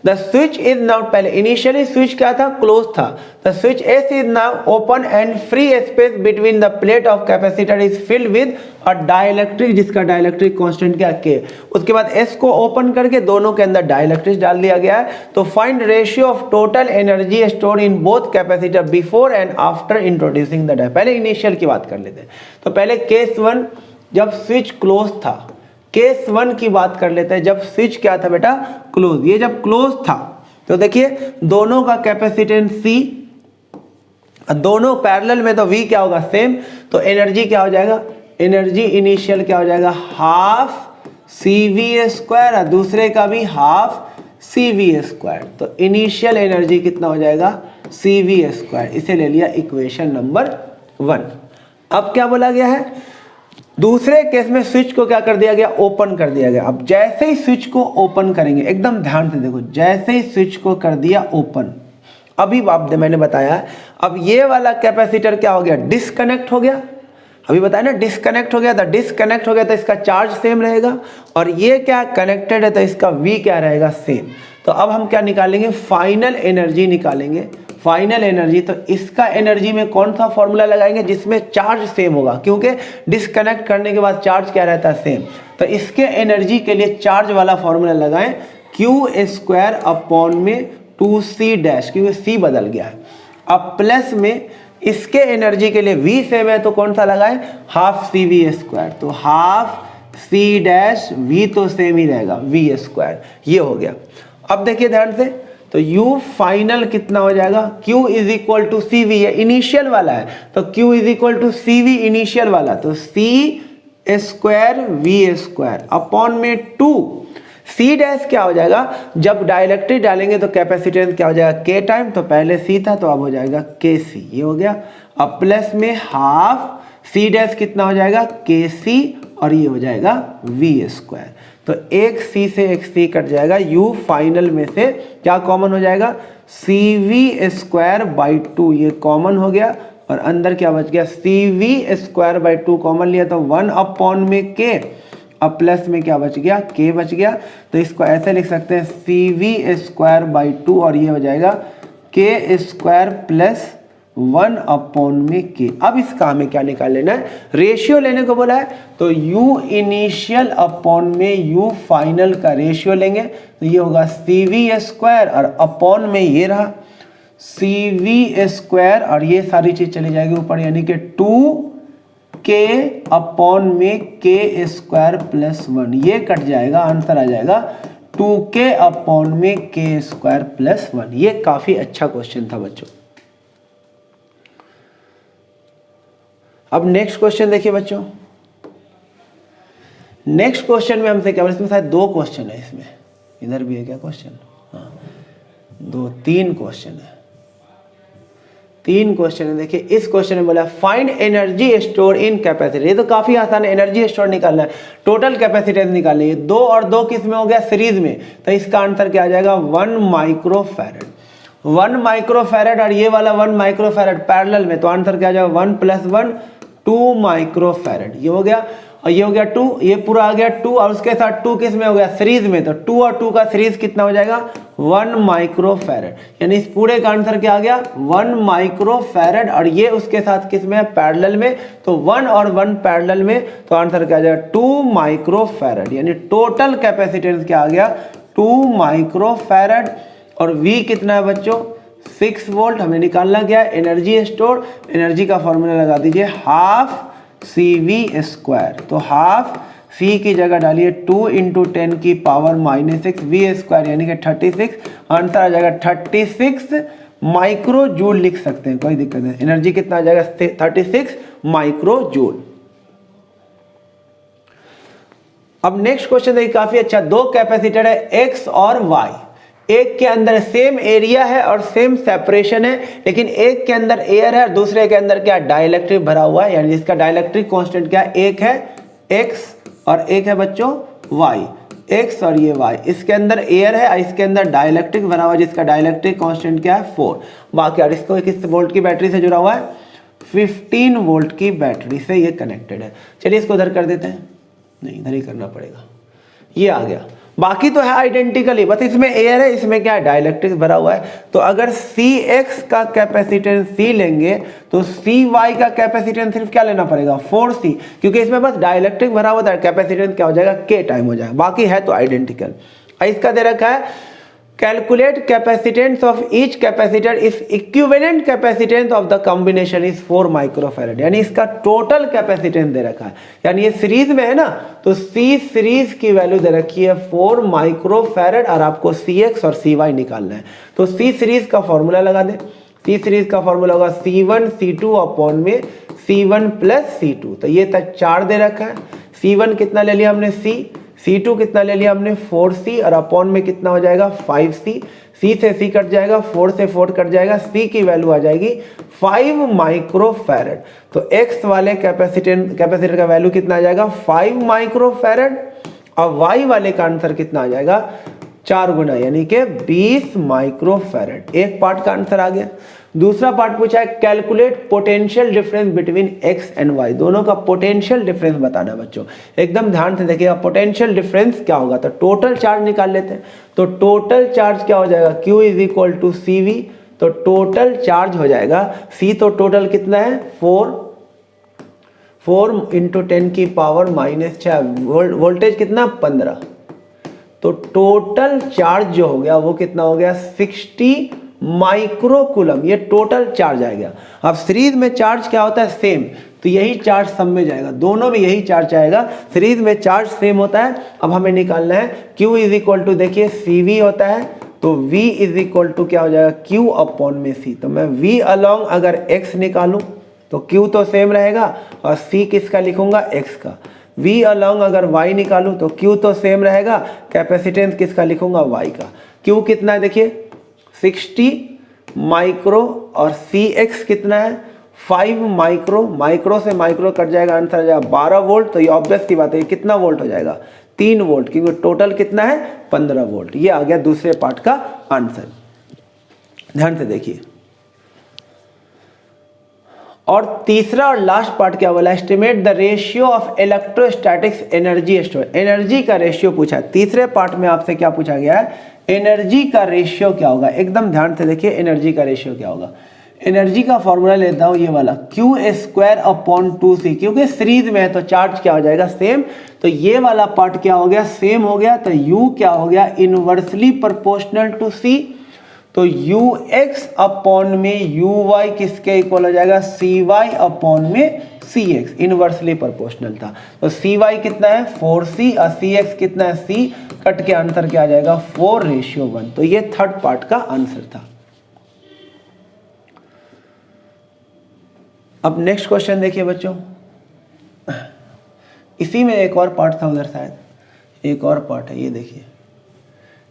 द स्विच इज नाउ, पहले इनिशियली स्विच क्या था, क्लोज था, the switch S is now open and free space between the plate of capacitor is filled with a dielectric, जिसका डाइलेक्ट्रिक कांस्टेंट क्या के। उसके बाद एस को ओपन करके दोनों के अंदर डाइलेक्ट्रिक डाल दिया गया है। तो find ratio of total energy store in both capacitor before and after introducing the die. पहले इनिशियल की बात कर लेते हैं, तो पहले केस 1 जब स्विच क्लोज था, केस 1 की बात कर लेते हैं, जब स्विच क्या था बेटा, क्लोज। ये जब क्लोज था तो देखिए दोनों का कैपेसिटेंस C, दोनों पैरेलल में, तो V क्या होगा, सेम, तो एनर्जी क्या हो जाएगा, एनर्जी इनिशियल क्या हो जाएगा, हाफ CV स्क्वायर और दूसरे का भी हाफ CV स्क्वायर। तो इनिशियल एनर्जी कितना हो जाएगा, CV स्क्वायर। इसे ले लिया इक्वेशन नंबर 1। अब क्या बोला गया है, दूसरे केस में स्विच को क्या कर दिया गया, ओपन कर दिया गया। अब जैसे ही स्विच को ओपन करेंगे, एकदम ध्यान से देखो, जैसे ही स्विच को कर दिया ओपन, अभी मैंने बताया, अब ये वाला कैपेसिटर क्या हो गया, डिस्कनेक्ट हो गया। अभी बताया ना, डिस्कनेक्ट हो गया, तो डिस्कनेक्ट हो गया तो इसका चार्ज सेम रहेगा, और ये क्या कनेक्टेड है तो इसका V क्या रहेगा, सेम। तो अब हम क्या निकालेंगे, फाइनल एनर्जी निकालेंगे, फाइनल एनर्जी। तो इसका एनर्जी में कौन सा फॉर्मूला लगाएंगे, जिसमें चार्ज सेम होगा, क्योंकि डिस्कनेक्ट करने के बाद चार्ज क्या रहता है, सेम। तो इसके एनर्जी के लिए चार्ज वाला फॉर्मूला लगाएं, Q स्क्वायर अपॉन में 2C डैश, क्योंकि C बदल गया है। अब प्लस में इसके एनर्जी के लिए V सेम है, तो कौन सा लगाएं, हाफ CV स्क्वायर, तो हाफ C डैश, V तो सेम ही रहेगा, V स्क्वायर। ये हो गया। अब देखिए ध्यान से, तो U फाइनल कितना हो जाएगा, Q is equal to CV, ये इनिशियल वाला है, तो Q is equal to CV initial वाला, तो C square V square upon में 2 C डैश क्या हो जाएगा, जब डाइलेक्ट्रिक डालेंगे तो कैपेसिटेंस क्या हो जाएगा, K टाइम, तो पहले C था तो अब हो जाएगा KC, ये हो गया। अब प्लस में हाफ C डैश कितना हो जाएगा, KC, और ये हो जाएगा V स्क्वायर। तो एक C से एक C कट जाएगा, U फाइनल में से क्या कॉमन हो जाएगा, CV स्क्वायर बाई 2, ये कॉमन हो गया, और अंदर क्या बच गया, CV स्क्वायर बाई 2 कॉमन लिया तो 1 अपॉन में K, अब प्लस में क्या बच गया, K बच गया। तो इसको ऐसे लिख सकते हैं, CV स्क्वायर बाई 2, और ये हो जाएगा K स्क्वायर प्लस 1 अपॉन में K। अब इसका हमें क्या निकाल लेना है, रेशियो लेने को बोला है, तो U इनिशियल अपॉन में U फाइनल का रेशियो लेंगे, तो ये होगा CV स्क्वायर और अपॉन में ये रहा CV स्क्वायर, और ये सारी चीज चली जाएगी ऊपर, यानी कि 2K अपॉन में K स्क्वायर प्लस 1, ये कट जाएगा, आंसर आ जाएगा 2K अपॉन में K स्क्वायर प्लस 1। ये काफी अच्छा क्वेश्चन था बच्चों। अब नेक्स्ट क्वेश्चन देखिए बच्चों, नेक्स्ट क्वेश्चन में हमसे क्या, इसमें शायद 2 क्वेश्चन है, इसमें इधर भी है क्या क्वेश्चन, हाँ 3 क्वेश्चन है, 3 क्वेश्चन है। देखिए इस क्वेश्चन में बोला फाइंड एनर्जी स्टोर इन कैपेसिटर, ये तो काफी आसान है, एनर्जी स्टोर निकालना है, टोटल कैपेसिटेंस निकालनी है। 2 और 2 किस में हो गया, सीरीज में, तो इसका आंसर क्या आ जाएगा, 1 माइक्रोफैरड, 1 माइक्रोफैरड, और ये वाला 1 माइक्रोफैरड पैरेलल में, तो आंसर क्या आ जाएगा, 1 + 1 2 माइक्रोफैरड, ये हो गया। और ये हो गया 2, ये पूरा आ गया 2 और उसके साथ 2 किस में हो गया, सीरीज में, तो 2 और 2 का सीरीज कितना हो जाएगा 1 माइक्रोफैरड, यानी इस पूरे का आंसर क्या आ गया 1 माइक्रोफैरड। और ये उसके साथ किस में है, पैरेलल में, तो 1 और 1 पैरेलल में, तो आंसर क्या आ जाएगा 2 माइक्रोफैरड, यानी टोटल कैपेसिटेंस क्या आ गया 2 माइक्रोफैरड। और V कितना है बच्चों 6 वोल्ट, हमें निकालना क्या है एनर्जी स्टोर, एनर्जी का फॉर्मूला लगा दीजिए हाफ CV², तो हाफ C की जगह डालिए 2 × 10 की पावर -6 V² यानी कि 36, आंसर आ जाएगा 36 माइक्रो जूल, लिख सकते हैं कोई दिक्कत नहीं, एनर्जी कितना आ जाएगा 36 माइक्रो जूल। अब नेक्स्ट क्वेश्चन देखिए काफी अच्छा, दो कैपेसिटर है X और Y, एक के अंदर सेम एरिया है और सेम सेपरेशन है, लेकिन एक के अंदर एयर है और दूसरे के अंदर क्या डाइलेक्ट्रिक भरा हुआ है, यानी जिसका डाइलेक्ट्रिक कांस्टेंट क्या है, एक है X और एक है बच्चों Y, X और ये Y, इसके अंदर एयर है और इसके अंदर डाइलेक्ट्रिक भरा हुआ है जिसका डाइलेक्ट्रिक कांस्टेंट क्या है 4। बाकी और इसको किस वोल्ट की बैटरी से जुड़ा हुआ है 15 वोल्ट की बैटरी से ये कनेक्टेड है। चलिए इसको उधर कर देते हैं, नहीं इधर ही करना पड़ेगा, ये आ गया। बाकी तो है आइडेंटिकली, बस इसमें एयर है, इसमें क्या है डाइलेक्ट्रिक भरा हुआ है। तो अगर Cx का कैपेसिटेंस C लेंगे तो Cy का कैपेसिटेंस सिर्फ क्या लेना पड़ेगा 4C, क्योंकि इसमें बस डाइलेक्ट्रिक भरा हुआ था, कैपेसिटेंस क्या हो जाएगा K टाइम हो जाएगा, बाकी है तो आइडेंटिकल। इसका दे रखा है calculate capacitance of each capacitor if equivalent capacitance of the combination is 4 microfarad, यानी इसका टोटल कैपेसिटेंस दे रखा है, यानी ये सीरीज में है ना, तो C सीरीज की वैल्यू दे रखी है 4 माइक्रोफैरड और आपको Cx और Cy निकालना है। तो C सीरीज का फॉर्मूला लगा दे, C सीरीज का फॉर्मूला होगा C1 C2 अपॉन में C1 प्लस C2, तो ये तक 4 दे रखा है, C1 कितना ले लिया हमने C, C2 कितना ले लिया हमने 4C और अपॉन में कितना हो जाएगा 5C, C से C कट जाएगा, 4 से 4 कट जाएगा, C की वैल्यू आ जाएगी 5 माइक्रोफैरड। तो X वाले कैपेसिटर का वैल्यू कितना आ जाएगा 5 माइक्रोफैरड और Y वाले का आंसर कितना आ जाएगा 4 गुना यानी कि 20 माइक्रोफैरड। एक पार्ट का आंसर आ गया। दूसरा पार्ट पूछा है calculate potential difference between X and Y, दोनों का पोटेंशियल डिफरेंस बताना है बच्चों, एकदम ध्यान से देखिएगा पोटेंशियल डिफरेंस क्या होगा। तो टोटल चार्ज निकाल लेते हैं, तो टोटल चार्ज क्या हो जाएगा Q = CV, तो टोटल चार्ज हो जाएगा C, तो टोटल कितना है 4 × 10 की पावर -6, वोल्टेज कितना 15, तो टोटल चार्ज जो हो गया वो कितना हो गया 60 माइक्रोकूलम, ये टोटल चार्ज आ गया। अब सीरीज में चार्ज क्या होता है सेम, तो यही चार्ज सब में जाएगा, दोनों में यही चार्ज आएगा, सीरीज में चार्ज सेम होता है। अब हमें निकालना है Q = देखिए CV होता है, तो V = क्या हो जाएगा Q अपॉन में C, तो मैं V अलॉन्ग अगर X निकालूं तो Q तो सेम रहेगा और C किसका लिखूंगा X का, V अलॉन्ग अगर Y निकालूं तो Q तो सेम रहेगा, कैपेसिटेंस किसका लिखूंगा Y का। Q कितना है देखिए 60 माइक्रो और Cx कितना है 5 माइक्रो, माइक्रो से माइक्रो कट जाएगा, आंसर आ जाएगा 12 वोल्ट। तो ये ऑब्वियस सी बात है, कितना वोल्ट हो जाएगा 3 वोल्ट, क्योंकि टोटल कितना है 15 वोल्ट। ये आ गया दूसरे पार्ट का आंसर, ध्यान से देखिए। और तीसरा और लास्ट पार्ट क्या बोला, estimate the ratio of electrostatics energy store, energy का रेशियो पूछा है। तीसरे पार्ट में आपसे क्या पूछा गया है, एनर्जी का रेशियो क्या होगा, एकदम ध्यान से देखिए एनर्जी का रेशियो क्या होगा। एनर्जी का फॉर्मूला लेता हूं ये वाला Q²/2C, क्योंकि सीरीज में है तो चार्ज क्या हो जाएगा सेम, तो ये वाला पार्ट क्या हो गया सेम हो गया, तो U क्या हो गया इनवर्सली प्रोपोर्शनल टू C, तो UX अपॉन में UY किसके इक्वल हो जाएगा CY अपॉन में CX, इनवर्सली प्रोपोर्शनल था। तो CY कितना है 4C और CX कितना है C, कट के आंसर क्या आ जाएगा 4:1। तो ये थर्ड पार्ट का आंसर था। अब नेक्स्ट क्वेश्चन देखिए बच्चों, इसी में एक और पार्ट था, उधर शायद एक और पार्ट है, ये देखिए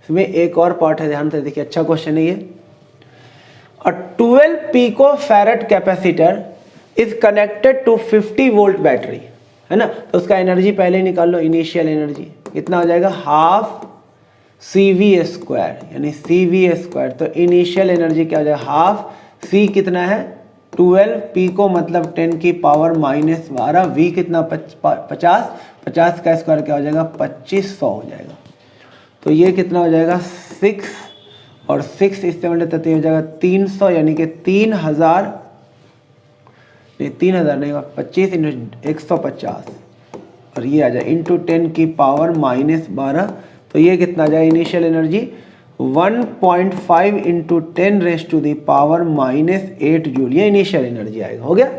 इसमें एक और पार्ट है, ध्यान से देखिए, अच्छा क्वेश्चन है ये। A 12 picofarad capacitor is connected to 50 volt battery, है ना, तो उसका एनर्जी पहले निकाल लो, इनिशियल एनर्जी कितना हो जाएगा हाफ CV², यानी CV², तो इनिशियल एनर्जी क्या हो जाएगा हाफ C कितना है 12 पिको मतलब 10 की पावर -12, वी कितना 50, 50 का स्क्वायर क्या हो जाएगा 2500 हो जाएगा। तो ये कितना हो जाएगा 6 और 6 इससे मतलब हो जाएगा 300, यानी कि 3000 नहीं 3000 नहीं होगा 25 × 150 और ये आ जाए इंटू 10 की पावर -12। तो ये कितना आ जाएगा इनिशियल एनर्जी 1.5 × 10⁻⁻8 जूल, ये इनिशियल एनर्जी आएगा। हो गया।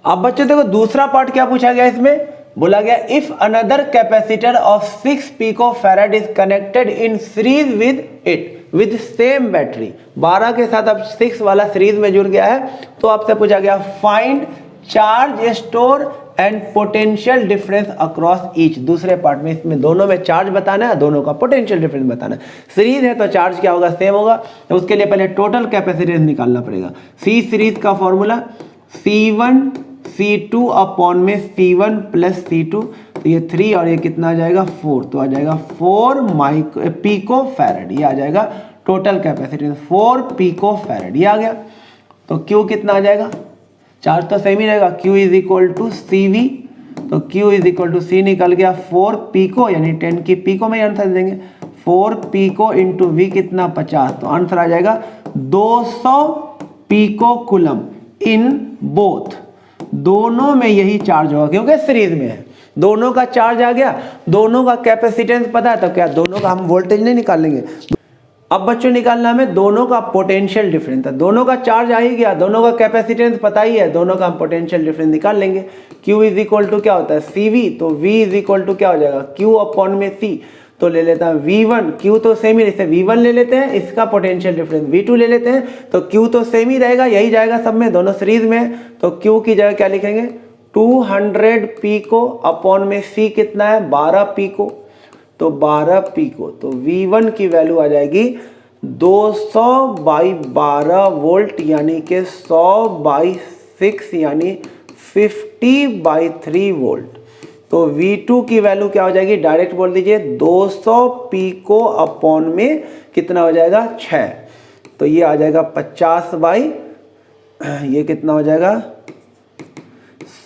अब बच्चों देखो दूसरा पार्ट क्या पूछा गया इसमें, बोला गया if another capacitor of 6 pico farad is connected in series with it with same battery, 12 के साथ अब 6 वाला सीरीज में जुड़ गया है, तो आपसे पूछा गया find charge store and potential difference across each. दूसरे पार्ट में इसमें दोनों में चार्ज बताना है, दोनों का पोटेंशियल डिफरेंस बताना है। सीरीज है तो चार्ज क्या होगा सेम होगा, तो उसके लिए पहले टोटल कैपेसिटेंस निकालना पड़ेगा। सी सीरीज का फॉर्मूला C1 C2 अपॉन में C1 प्लस C2, तो ये 3 और ये कितना आ जाएगा 4, तो आ जाएगा 4 पिको फैराड, ये आ जाएगा टोटल कैपेसिटेंस 4 पिको फैराड, ये आ गया। तो Q कितना आ जाएगा, चार्ज तो सेम ही रहेगा, Q is equal to CV, तो Q is equal to C निकल गया 4 पिको, यानी 10 की पिको में आंसर देंगे, 4 पिको इंटू V कितना 50, तो आंसर आ जाएगा 200 पिको कूलम इन बोथ, दोनों में यही चार्ज होगा क्योंकि सीरीज में है, दोनों का चार्ज आ गया, दोनों का कैपेसिटेंस पता है, तो क्या दोनों का हम वोल्टेज नहीं निकालेंगे। अब बच्चों निकालना हमें दोनों का पोटेंशियल डिफरेंस, दोनों का चार्ज आ ही गया, दोनों का कैपेसिटेंस पता ही है, दोनों का हम पोटेंशियल डिफरेंस निकाल लेंगे। Q इज इक्वल टू क्या होता है CV, तो V इज इक्वल टू क्या हो जाएगा Q अपॉन में C, तो ले लेता है V1, Q तो सेम ही, इसे V1 ले लेते हैं, इसका पोटेंशियल डिफरेंस V2 ले लेते हैं, तो Q तो सेम ही रहेगा, यही जाएगा सब में, दोनों सीरीज में, तो Q की जगह क्या लिखेंगे 200 पिको अपॉन में C कितना है 12 पिको, तो 12 पिको, तो V1 की वैल्यू आ जाएगी 200/12 वोल्ट, यानी कि 100/6 यानी 50/3 वोल्ट। तो V2 की वैल्यू क्या हो जाएगी, डायरेक्ट बोल दीजिए 200 पिको अपॉन में कितना हो जाएगा 6, तो ये आ जाएगा 50 ये कितना हो जाएगा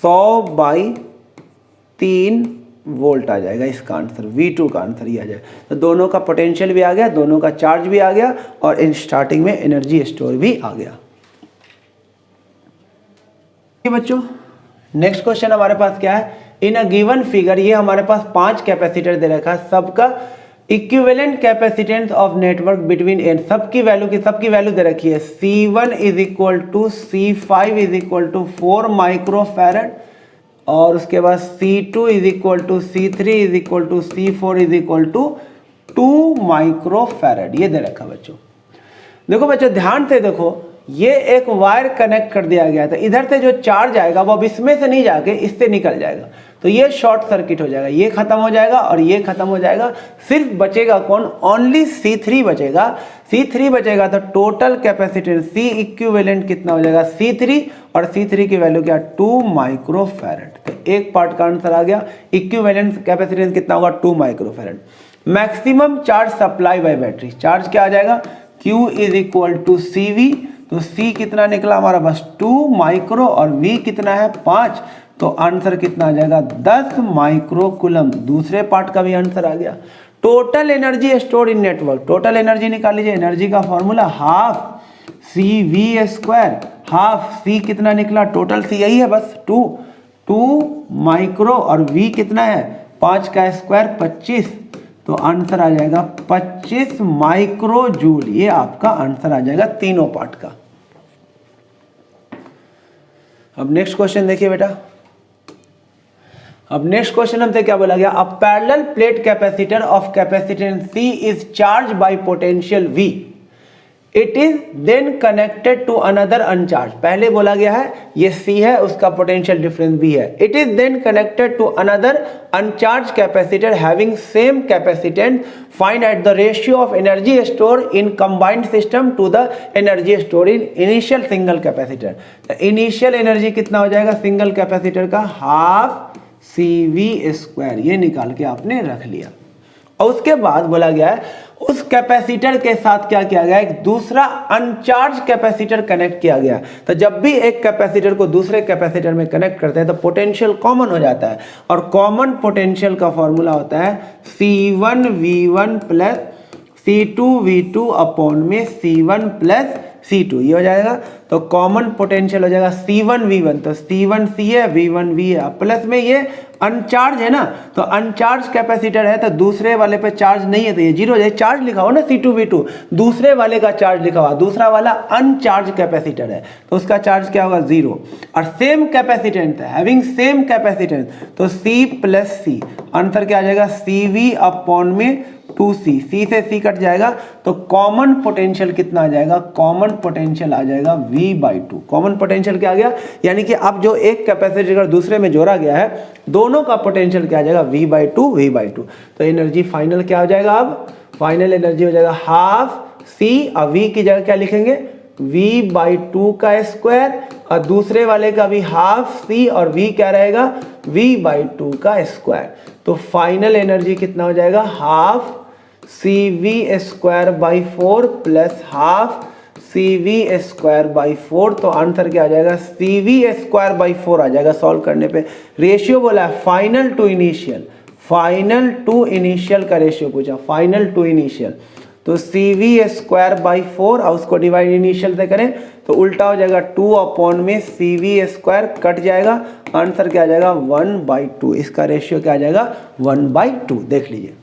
100/3 वोल्ट आ जाएगा इसका आंसर, V2 का आंसर ये आ जाएगा। तो दोनों का पोटेंशियल भी आ गया, दोनों का चार्ज भी आ गया, और इन स्टार्टिंग में एनर्जी स्टोर भी आ गया। बच्चों नेक्स्ट क्वेश्चन हमारे पास क्या है, इन अ गिवन फिगर, ये हमारे पास 5 कैपेसिटर दे रखा है, सबका equivalent capacitance of network between N, सबकी वैल्यू दे रखी है, C1 is equal to C5 is equal to 4 micro farad, और उसके बाद C2 is equal to C3 is equal to C4 is equal to 2 micro farad, ये दे रखा बच्चों। देखो बच्चों ध्यान से देखो, ये एक वायर कनेक्ट कर दिया गया था, इधर से जो चार्ज आएगा वो अब इसमें से नहीं जाके इससे निकल जाएगा, तो ये शॉर्ट सर्किट हो जाएगा, ये खत्म हो जाएगा और ये खत्म हो जाएगा, सिर्फ बचेगा कौन, ओनली C3 बचेगा। C3 बचेगा तो टोटल कैपेसिटेंस C इक्विवेलेंट कितना हो जाएगा C3, और C3 की वैल्यू क्या 2 माइक्रो फैराड। तो एक पार्ट का आंसर आ गया, इक्विवेलेंट कैपेसिटेंस कितना होगा 2 micro farad. Maximum charge supply by battery, charge क्या आ जाएगा Q is equal to CV, तो C कितना निकला हमारा बस 2 माइक्रो, और V कितना है 5, तो आंसर कितना आ जाएगा 10 माइक्रो कूलम। दूसरे पार्ट का भी आंसर आ गया। टोटल एनर्जी स्टोर इन नेटवर्क, टोटल एनर्जी निकाल लीजिए, एनर्जी का formula half CV², half C कितना निकला, टोटल C यही है बस 2 माइक्रो, और V कितना है 5 का स्क्वायर 25, तो आंसर आ जाएगा 25 माइक्रो जूल, ये आपका आंसर आ जाएगा तीनों पार्ट का। अब नेक्स्ट क्वेश्चन देखिए बेटा, अब नेक्स्ट क्वेश्चन हमसे क्या बोला गया, a parallel plate capacitor of capacitance C is charge by potential V, it is then connected to another uncharge. पहले बोला गया है ये C है, उसका पोटेंशियल डिफरेंस B है, it is then connected to another uncharge capacitor having same capacitance, find at the ratio of energy store in combined system to the energy store in initial single capacitor. Initial energy कितना हो जाएगा सिंगल कैपेसिटर का, हाफ CV², ये निकाल के आपने रख लिया। और उसके बाद बोला गया है उस कैपेसिटर के साथ क्या किया गया, एक दूसरा अनचार्ज कैपेसिटर कनेक्ट किया गया। तो जब भी एक कैपेसिटर को दूसरे कैपेसिटर में कनेक्ट करते हैं तो पोटेंशियल कॉमन हो जाता है, और कॉमन पोटेंशियल का फॉर्मूला होता है C1V1 प्लस C2V2 अपॉन में C1 प्लस C2, ये हो जाएगा। तो कॉमन पोटेंशियल हो जाएगा C1V1, तो C1C है, V1V है, प्लस में ये अनचार्ज है ना, तो अनचार्ज कैपेसिटर है तो दूसरे वाले पे चार्ज नहीं है तो ये जीरो हो जाएगा। चार्ज लिखा हो ना C2V2, दूसरे वाले का चार्ज लिखा हुआ, दूसरा वाला अनचार्ज कैपेसिटर है तो उसका चार्ज क्या होगा, जीरो। और सेम कैपेसिटेंस है, हैविंग सेम कैपेसिटेंस, तो C प्लस C, आंसर क्या आ जाएगा CV अपॉन में 2C, C से C कट जाएगा तो कॉमन पोटेंशियल कितना आ जाएगा, कॉमन पोटेंशियल आ जाएगा V/2। कॉमन पोटेंशियल क्या आ गया, यानी कि अब जो एक कैपेसिटर दूसरे में जोड़ा गया है दोनों का पोटेंशियल क्या आ जाएगा, V/2। तो एनर्जी फाइनल क्या हो जाएगा, अब फाइनल एनर्जी हो जाएगा हाफ C, और V की जगह क्या लिखेंगे, V/2 का स्क्वायर, और दूसरे वाले का भी हाफ C और V क्या रहेगा, V/2 का स्क्वायर। तो फाइनल एनर्जी कितना हो जाएगा, half CV²/4 plus half CV²/4। तो आंसर क्या आ जाएगा, CV²/4 आ जाएगा सॉल्व करने पे। रेशियो बोला है final to initial, final to initial का रेशियो पूछा, फाइनल टू इनिशियल, तो CV²/4 और उसको डिवाइड इनिशियल से करें तो उल्टा हो जाएगा 2 अपॉन में CV² कट जाएगा, आंसर क्या आ जाएगा 1/2। इसका रेशियो क्या आ जाएगा 1/2, देख लीजिए।